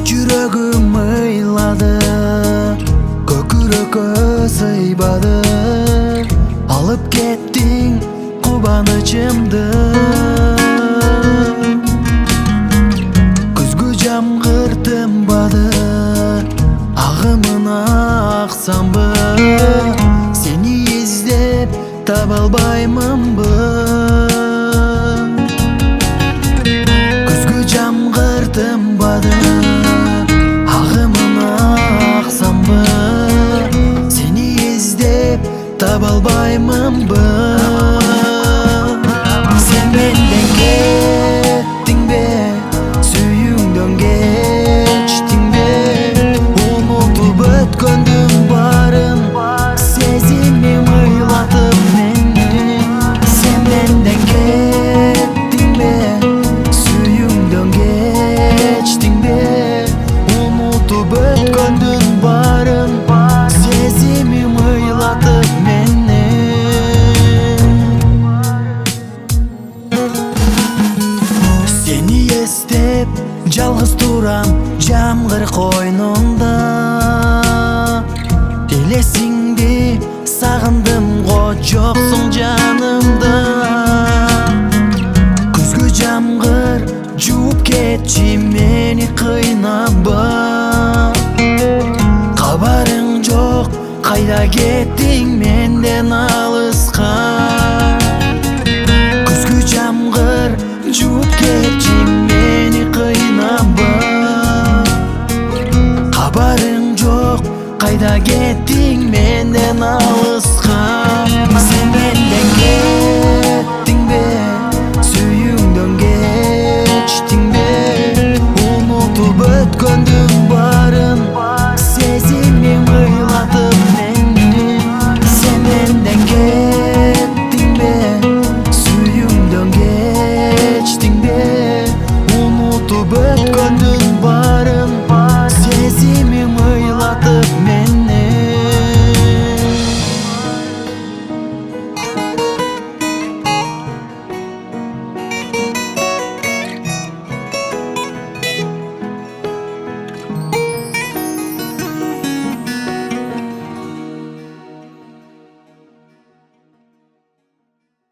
Жүрөгүм ыйлады, көкүрөккө сыйбады. Алып кеттиң кубанычымды. Күзгү жамгыр тынбады, агымына аксамбы. Сени издеп таба албаймынбы? Күзгү жамгыр тынбады, агымына аксамбы. Сени издеп таба албаймынбы? Сен менден кеттиң бе, сүйүүңдөн кечтиң бе? Унутуп өткөндүн баарын сезимим ыйлатып мени. Сен менден кеттиң бе, сүйүүңдөн кечтиң бе? Унутуп өткөндүн баарын сезимим ыйлатып мени. Сени эстеп жалгыз турам жамгыр койнунда. Элесиңди сагындым го, жоксуң жанымда. Күзгү жамгыр жууп кетчи мени, кыйнаба. Кабарың жок, кайда кеттиң менден алыска? Күзгү жамгыр жууп кетчи мени, кыйнаба. Кабарың жок, кайда кеттиң менден алыска?